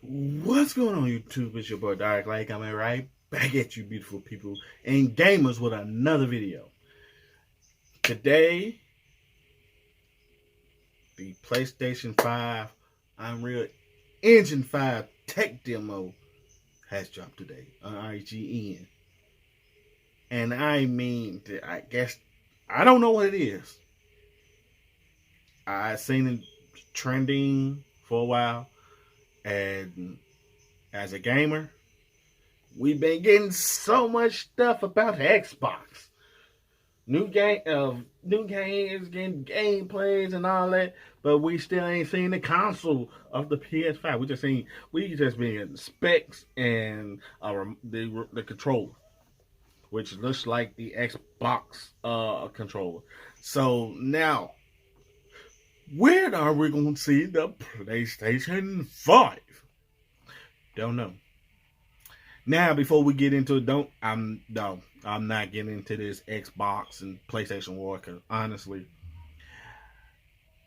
What's going on, YouTube? It's your boy Dark Lake. I'm right back at you, beautiful people and gamers, with another video. Today, the PlayStation 5 Unreal Engine 5 tech demo has dropped today on IGN. And I mean, I guess, I don't know what it is. I've seen it trending for a while, and as a gamer, we've been getting so much stuff about Xbox. New games, getting gameplays and all that, but we still ain't seen the console of the PS5. We just been specs and the controller, which looks like the Xbox controller. So now, when are we gonna see the PlayStation 5? Don't know. Now, before we get into it, I'm not getting into this Xbox and PlayStation war, because honestly,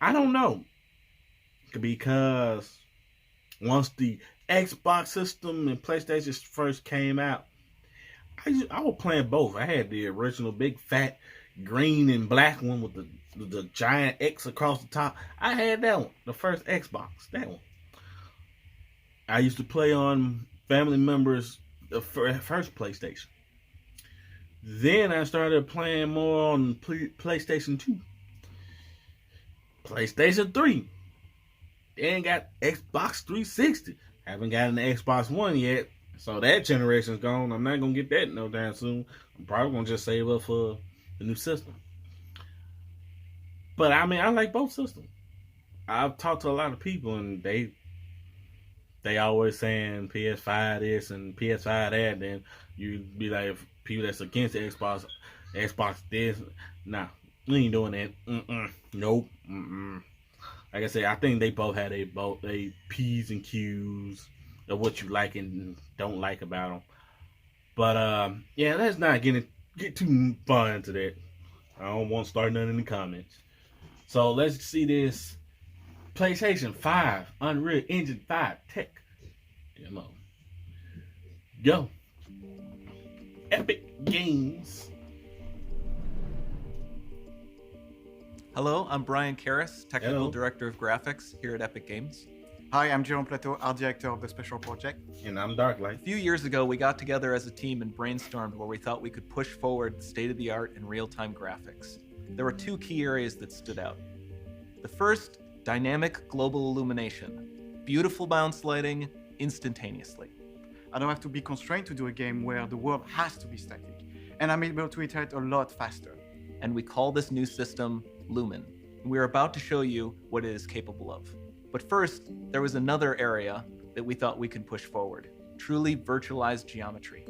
I don't know. Because once the Xbox system and PlayStation first came out, I was playing both. I had the original big fat green and black one with the giant X across the top. I had that one, the first Xbox, that one. I used to play on family members' the first PlayStation. Then I started playing more on PlayStation 2. PlayStation 3. Then got Xbox 360. Haven't gotten the Xbox One yet. So that generation's gone. I'm not going to get that no damn soon. I'm probably going to just save up for the new system. But I mean, I like both systems. I've talked to a lot of people, and they always saying PS5 this and PS5 that. Then you be like, if people that's against the Xbox this. Nah, we ain't doing that. Nope. Like I said, I think they both had a P's and Q's of what you like and don't like about them. But yeah, let's not get too far into that. I don't want to start nothing in the comments. So let's see this PlayStation 5 Unreal Engine 5 tech demo. Go. Epic Games. Hello, I'm Brian Karras, Technical Director of Graphics here at Epic Games. Hi, I'm Jerome Plateau, Art Director of the Special Project. And I'm Darklight. A few years ago, we got together as a team and brainstormed where we thought we could push forward state-of-the-art and real-time graphics. There were two key areas that stood out. The first, dynamic global illumination. Beautiful bounce lighting, instantaneously. I don't have to be constrained to do a game where the world has to be static, and I'm able to iterate a lot faster. And we call this new system Lumen. We're about to show you what it is capable of. But first, there was another area that we thought we could push forward, truly virtualized geometry.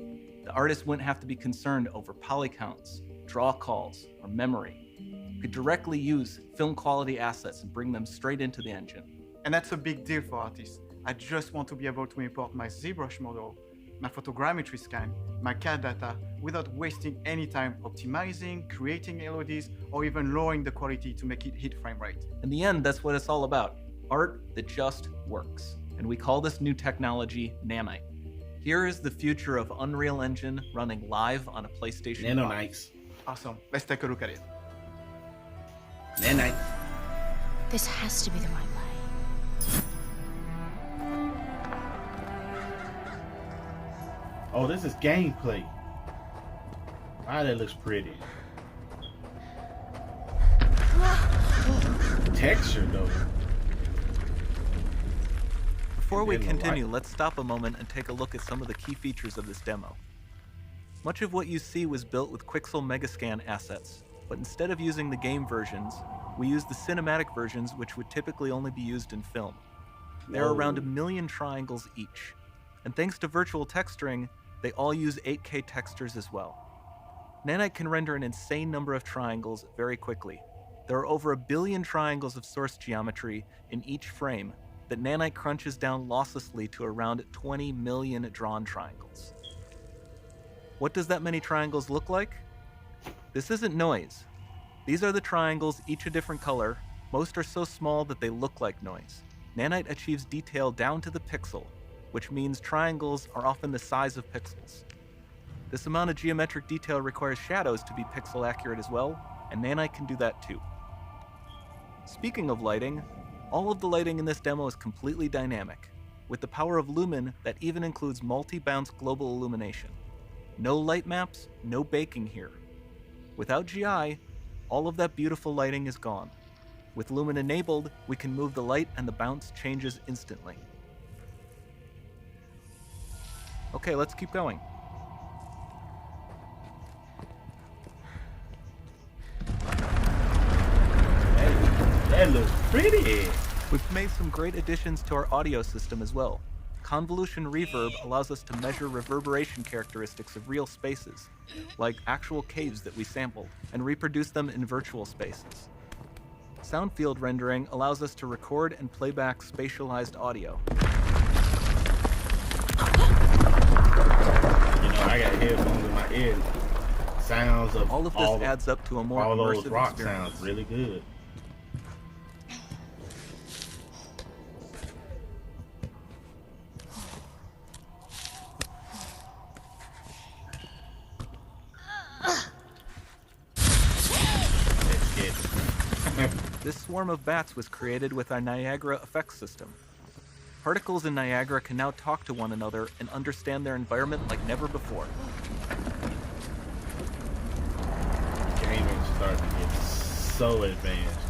The artist wouldn't have to be concerned over poly counts, draw calls, or memory. You could directly use film quality assets and bring them straight into the engine. And that's a big deal for artists. I just want to be able to import my ZBrush model, my photogrammetry scan, my CAD data without wasting any time optimizing, creating LODs, or even lowering the quality to make it hit frame rate. In the end, that's what it's all about. Art that just works. And we call this new technology Nanite. Here is the future of Unreal Engine running live on a PlayStation 5. Nanite. Awesome. Let's take a look at it. Nanite. This has to be the right way. Oh, this is gameplay. Wow, that looks pretty. Texture, though. Before we continue, let's stop a moment and take a look at some of the key features of this demo. Much of what you see was built with Quixel Megascan assets, but instead of using the game versions, we used the cinematic versions, which would typically only be used in film. There are around 1 million triangles each, and thanks to virtual texturing, they all use 8K textures as well. Nanite can render an insane number of triangles very quickly. There are over 1 billion triangles of source geometry in each frame that Nanite crunches down losslessly to around 20 million drawn triangles. What does that many triangles look like? This isn't noise. These are the triangles, each a different color. Most are so small that they look like noise. Nanite achieves detail down to the pixel, which means triangles are often the size of pixels. This amount of geometric detail requires shadows to be pixel accurate as well, and Nanite can do that too. Speaking of lighting, all of the lighting in this demo is completely dynamic, with the power of Lumen that even includes multi-bounce global illumination. No light maps, no baking here. Without GI, all of that beautiful lighting is gone. With Lumen enabled, we can move the light and the bounce changes instantly. Okay, let's keep going. That looks pretty. We've made some great additions to our audio system as well. Convolution Reverb allows us to measure reverberation characteristics of real spaces, like actual caves that we sampled, and reproduce them in virtual spaces. Sound field rendering allows us to record and play back spatialized audio. You know, I got headphones in my ear. Sounds of all of this adds up to a more all those immersive rock experience. sounds really good. This swarm of bats was created with our Niagara effects system. Particles in Niagara can now talk to one another and understand their environment like never before. Gaming starting to get so advanced.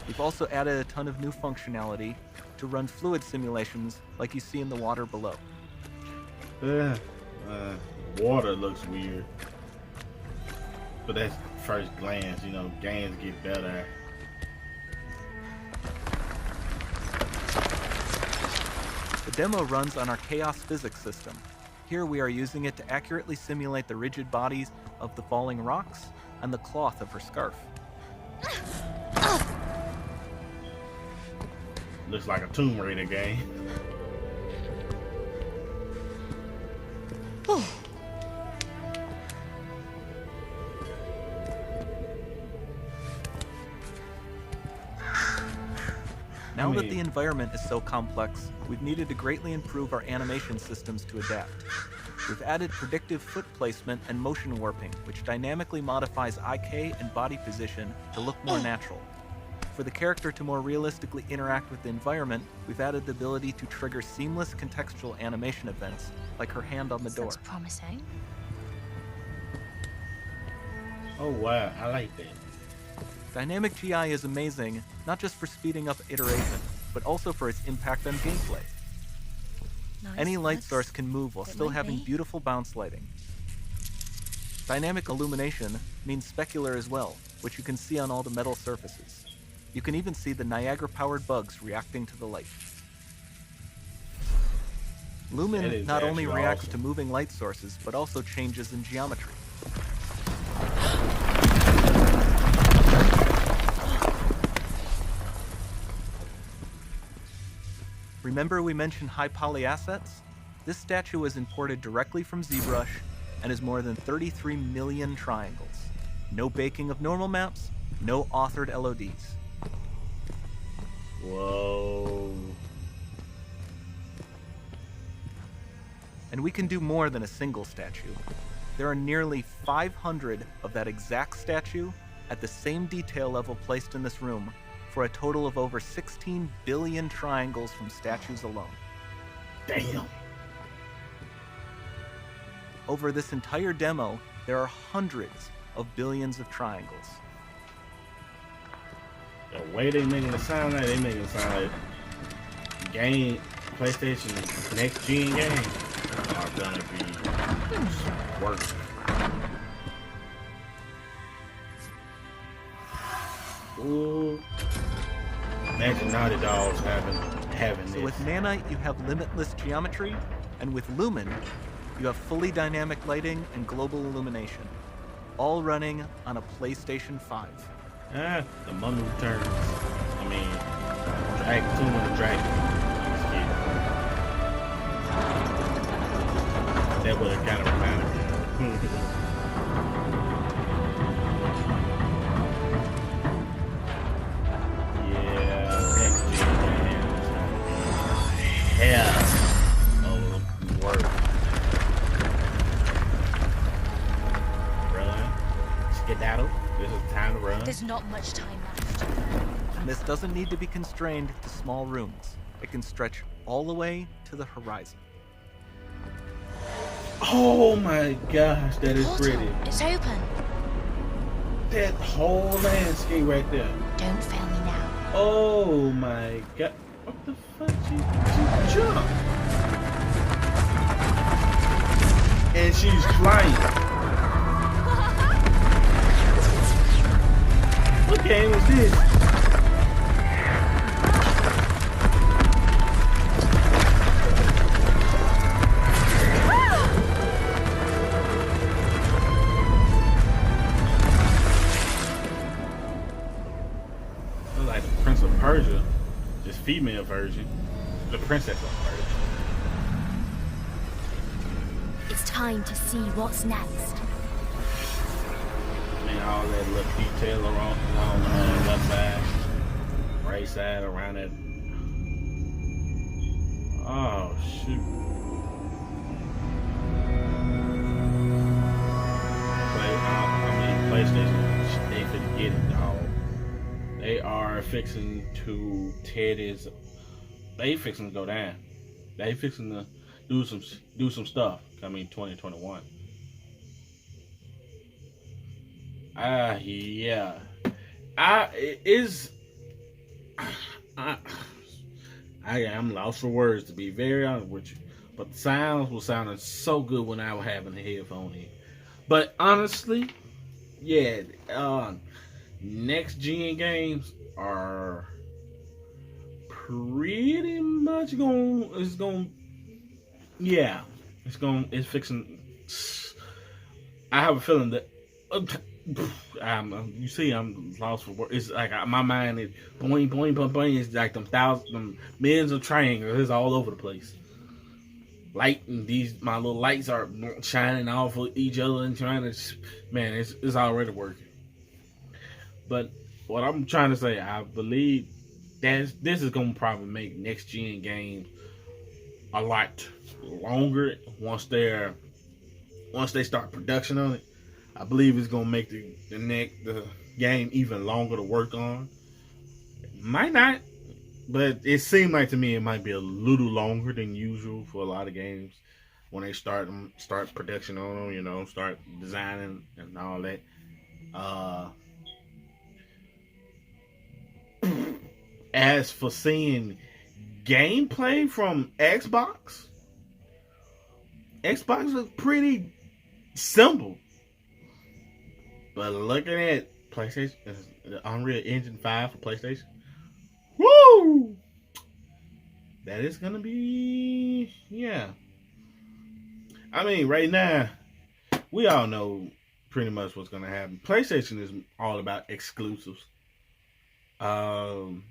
We've also added a ton of new functionality to run fluid simulations like you see in the water below. Water looks weird. But that's first glance, you know, games get better. The demo runs on our chaos physics system. Here we are using it to accurately simulate the rigid bodies of the falling rocks and the cloth of her scarf. Looks like a Tomb Raider game. Now that the environment is so complex, we've needed to greatly improve our animation systems to adapt. We've added predictive foot placement and motion warping, which dynamically modifies IK and body position to look more natural. For the character to more realistically interact with the environment, we've added the ability to trigger seamless contextual animation events, like her hand on the door. Sounds promising. Oh wow, I like that. Dynamic GI is amazing, not just for speeding up iteration, but also for its impact on gameplay. Nice Any light looks. source can move while It still might having be. beautiful bounce lighting. Dynamic illumination means specular as well, which you can see on all the metal surfaces. You can even see the Niagara-powered bugs reacting to the light. That Lumen is not only actually reacts awesome. to moving light sources, but also changes in geometry. Remember we mentioned high poly assets? This statue was imported directly from ZBrush and is more than 33 million triangles. No baking of normal maps, no authored LODs. Whoa. And we can do more than a single statue. There are nearly 500 of that exact statue at the same detail level placed in this room, for a total of over 16 billion triangles from statues alone. Damn. Over this entire demo, there are hundreds of billions of triangles. The way they making it sound like, they making it sound like game, PlayStation next gen games are gonna be work. Ooh. Imagine Naughty Dogs having So this. with Nanite, you have limitless geometry, and with Lumen, you have fully dynamic lighting and global illumination, all running on a PlayStation 5. The mummy returns. I mean, Tomb of the Dragon. That would have kind of reminded me. Yeah, next gen games. Yeah. There's not much time left. And this doesn't need to be constrained to small rooms. It can stretch all the way to the horizon. Oh my gosh, that is Portal, pretty. it's open. That whole landscape right there. Don't fail me now. Oh my god. What the fuck? She jumped. And she's flying. What game is this? Like the Prince of Persia, just female version. The Princess of Persia. It's time to see what's next. Man, all that little detail around on the left side, right side, around it. Oh shoot. PlayStation, they finna get it, dog. They are fixing to they fixing to go down. They fixing to do some stuff. 2021. Yeah. I'm lost for words, to be very honest with you. But the sounds was sounding so good when I was having the headphone in. But honestly, yeah, next gen games are pretty much it's fixing. I have a feeling that you see, I'm lost for words. It's like my mind is boing, boing, boing, boing. It's like them millions of triangles. It's all over the place. Light and my little lights are shining off of each other and trying to, man, it's already working. But what I'm trying to say, I believe this is gonna probably make next gen games a lot longer once they start production on it. I believe it's gonna make the game even longer to work on. Might not, but it seemed like to me it might be a little longer than usual for a lot of games when they start production on them. Start designing and all that. As for seeing gameplay from Xbox looks pretty simple. But looking at PlayStation, the Unreal Engine 5 for PlayStation, woo! That is gonna be, yeah. I mean, right now, we all know pretty much what's gonna happen. PlayStation is all about exclusives. And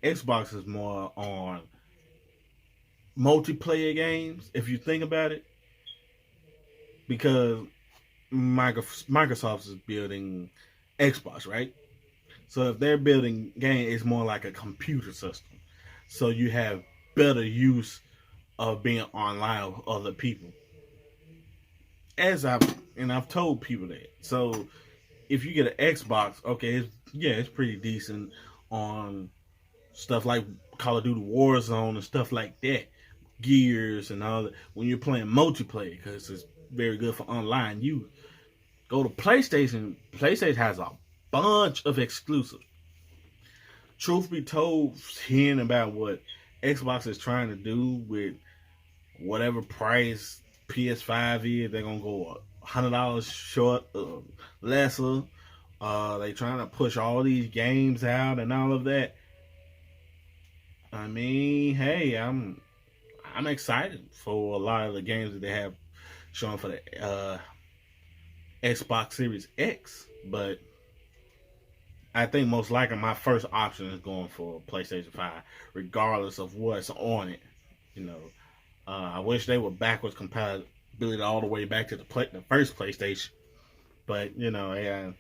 Xbox is more on multiplayer games, if you think about it. Because Microsoft is building Xbox, right? So if they're building game, it's more like a computer system. So you have better use of being online with other people. I've told people that. So if you get an Xbox, okay, it's pretty decent on stuff like Call of Duty Warzone and stuff like that, Gears and all that. When you're playing multiplayer, because it's very good for online use. Go to PlayStation. PlayStation has a bunch of exclusives. Truth be told, hearing about what Xbox is trying to do with whatever price PS5 is, they're gonna go $100 short, lesser. They trying to push all these games out and all of that. I mean, hey, I'm excited for a lot of the games that they have shown for the Xbox Series X, but I think most likely my first option is going for PlayStation 5, regardless of what's on it. I wish they were backwards compatibility all the way back to the first PlayStation, but yeah,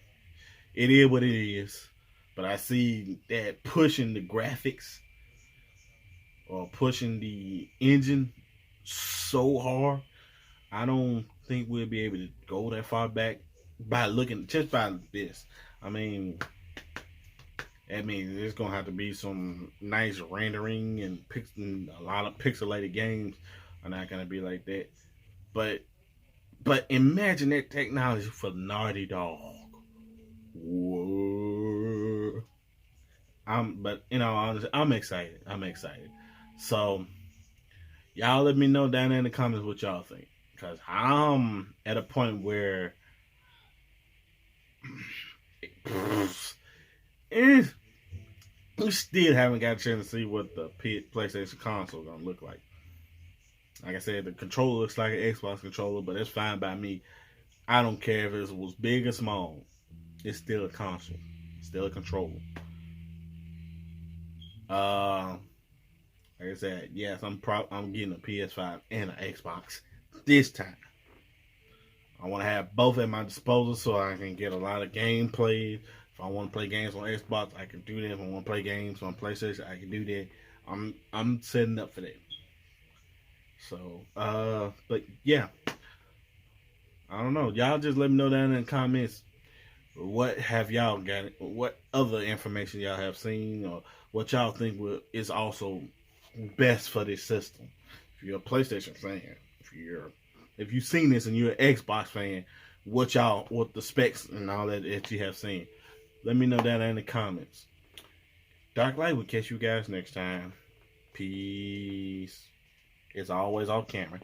it is what it is. But I see that pushing the graphics or pushing the engine so hard, I don't think we'll be able to go that far back by looking just by this. I mean, there's gonna have to be some nice rendering and a lot of pixelated games are not gonna be like that. But imagine that technology for Naughty Dog. Whoa. But you know, honestly, I'm excited. So y'all let me know down there in the comments what y'all think, because I'm at a point where we still haven't got a chance to see what the PlayStation console gonna look like. Like I said, the controller looks like an Xbox controller, but it's fine by me. I don't care if it was big or small. It's still a console. It's still a controller. Like I said, yes, I'm getting a PS5 and an Xbox this time. I want to have both at my disposal so I can get a lot of gameplay. If I want to play games on Xbox, I can do that. If I want to play games on PlayStation, I can do that. I'm setting up for that. So, but yeah, I don't know. Y'all just let me know down in the comments. What have y'all got? What other information y'all have seen, or what y'all think is also best for this system? If you're a PlayStation fan, if you've seen this and you're an Xbox fan, what the specs and all that you have seen, let me know down in the comments. Dark Light will catch you guys next time. Peace. It's always off camera.